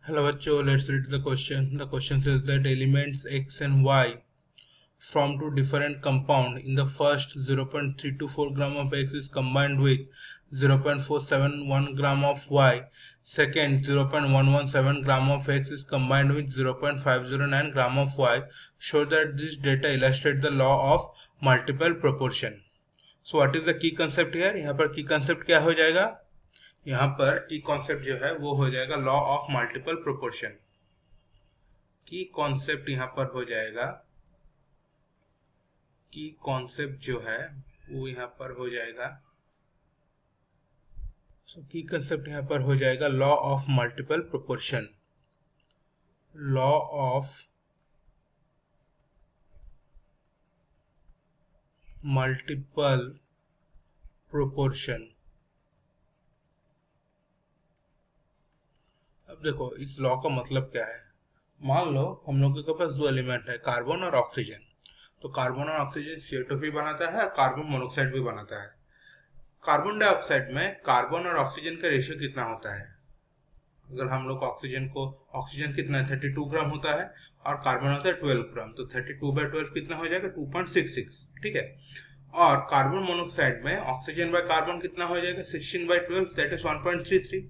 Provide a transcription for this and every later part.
Hello बच्चों, let's read the question. The question says that elements x and y from two different compound in the first 0.324 gram of x is combined with 0.471 gram of y. Second, 0.117 gram of x is combined with 0.509 gram of y. Show that this data illustrate the law of multiple proportion. So what is the key concept here? यहाँ पर key concept क्या हो जाएगा? यहाँ पर की concept जो है वो हो जाएगा लॉ ऑफ मल्टीपल प्रोपोर्शन। की कॉन्सेप्ट यहाँ पर हो जाएगा, की कॉन्सेप्ट जो है वो यहाँ पर हो जाएगा, की कॉन्सेप्ट यहाँ पर हो जाएगा law of multiple proportion. Law of multiple proportion. अब देखो इस लॉ का मतलब क्या है। मान लो हम लोगों के पास दो एलिमेंट है, कार्बन और ऑक्सीजन। तो कार्बन और ऑक्सीजन CO2 भी बनाता है और कार्बन मोनोऑक्साइड भी बनाता है। कार्बन डाइऑक्साइड में कार्बन और ऑक्सीजन का रेशियो कितना होता है? अगर हम लोग ऑक्सीजन कितना है 32 ग्राम होता है और कार्बन होता है 12 ग्राम, तो 32/12 कितना हो जाएगा 2.66, ठीक है। और कार्बन मोनोऑक्साइड में ऑक्सीजन बाय कार्बन कितना हो जाएगा 16/12, दैट इज 1.33।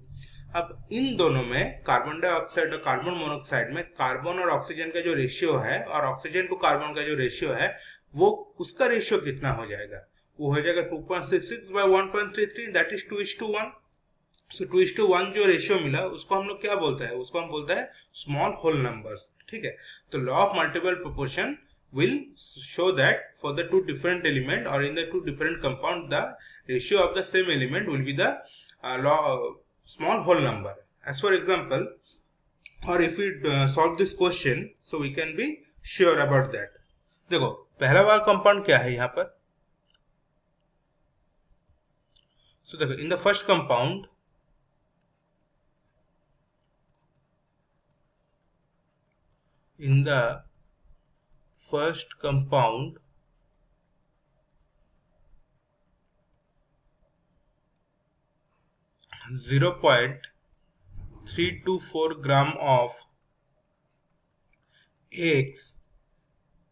अब इन दोनों में कार्बन डाइऑक्साइड और कार्बन मोनोऑक्साइड में कार्बन और ऑक्सीजन का जो रेशियो है और ऑक्सीजन टू कार्बन का जो रेशियो है वो उसका रेशियो कितना हो जाएगा? वो हो जाएगा 2.66/1.33, दैट इज 2:1। सो 2:1 जो रेशियो मिला उसको हम लोग क्या बोलते हैं? उसको हम बोलते हैं स्मॉल होल नंबर्स, ठीक है। तो law of multiple proportion will show that for the two different element or in the two different compound the ratio of the same element will be the small whole number. As for example, or if we solve this question, so we can be sure about that. देखो पहला वाला compound क्या है यहाँ पर? So देखो in the first compound, in the first compound 0.324 gram of X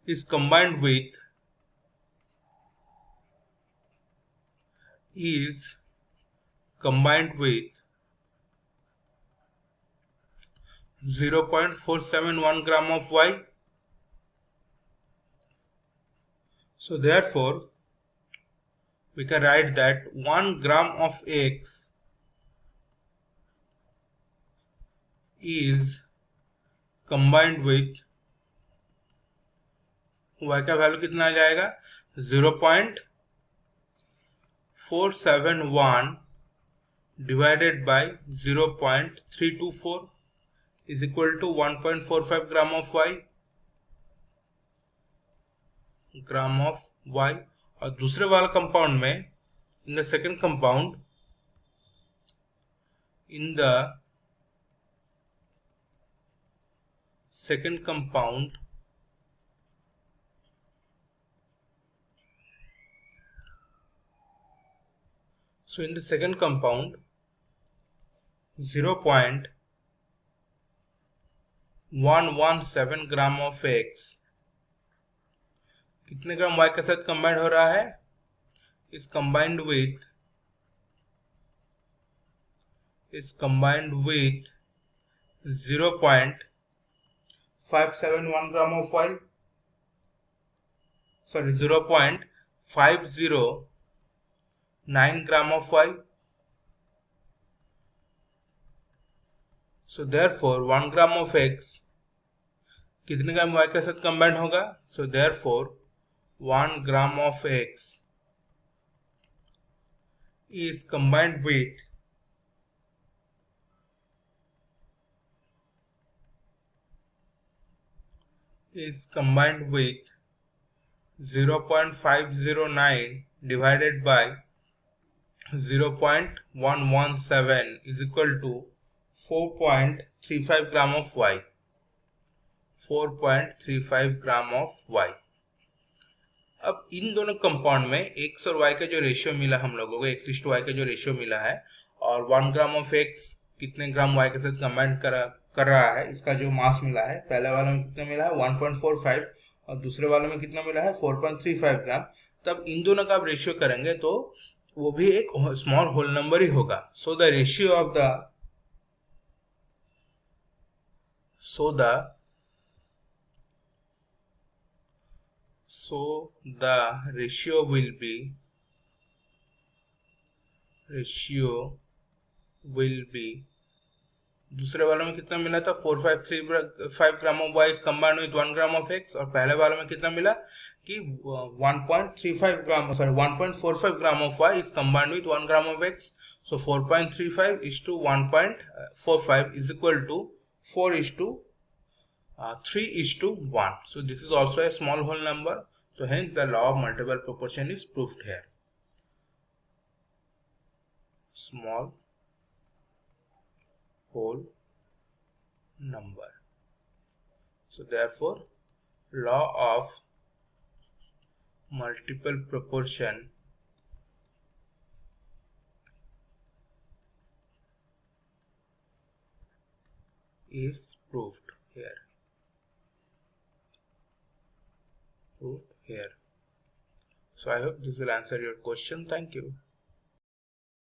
is combined with 0.471 gram of Y. So therefore we can write that 1 gram of X is combined with Y का value कितना आ जाएगा 0.471 divided by 0.324 is equal to 1.45 gram of Y, gram of Y। और दूसरे वाला compound में in the second compound so in the second compound 0.117 gram of X कितने ग्राम Y के साथ कंबाइंड हो रहा है? is combined with 0.571 gram of Y, sorry 0.509 gram of Y. So therefore 1 gram of X कितने ग्राम Y के साथ कंबाइंड होगा? So therefore 1 gram of X is combined with 0.509 divided by 0.117 is equal to 4.35 gram of Y. 4.35 gram of Y। अब इन दोनों compound में X और Y का जो रेशियो मिला हम लोगों को, X/Y का जो रेशियो मिला है, और 1 ग्राम ऑफ X कितने ग्राम Y के साथ कर रहा है, इसका जो मास मिला है, पहले वाले में कितना मिला है 1.45 और दूसरे वाले में कितना मिला है 4.35 ग्राम, तब इन दोनों का आप रेशियो करेंगे तो वो भी एक स्मॉल होल नंबर ही होगा. So the ratio of the so the so the ratio will be दूसरे वाले में कितना मिला था 453 gram of Y is combined with 1 gram of X, और पहले वाले में कितना मिला कि 1.35 gram, sorry 1.45 gram of Y is combined with 1 gram of X. So 4.35 is to 1.45 is equal to 4 is to 3 is to 1. So this is also a small whole number. So hence the law of multiple proportion is proved here. Small whole number. So therefore law of multiple proportion is proved here. So I hope this will answer your question. Thank you.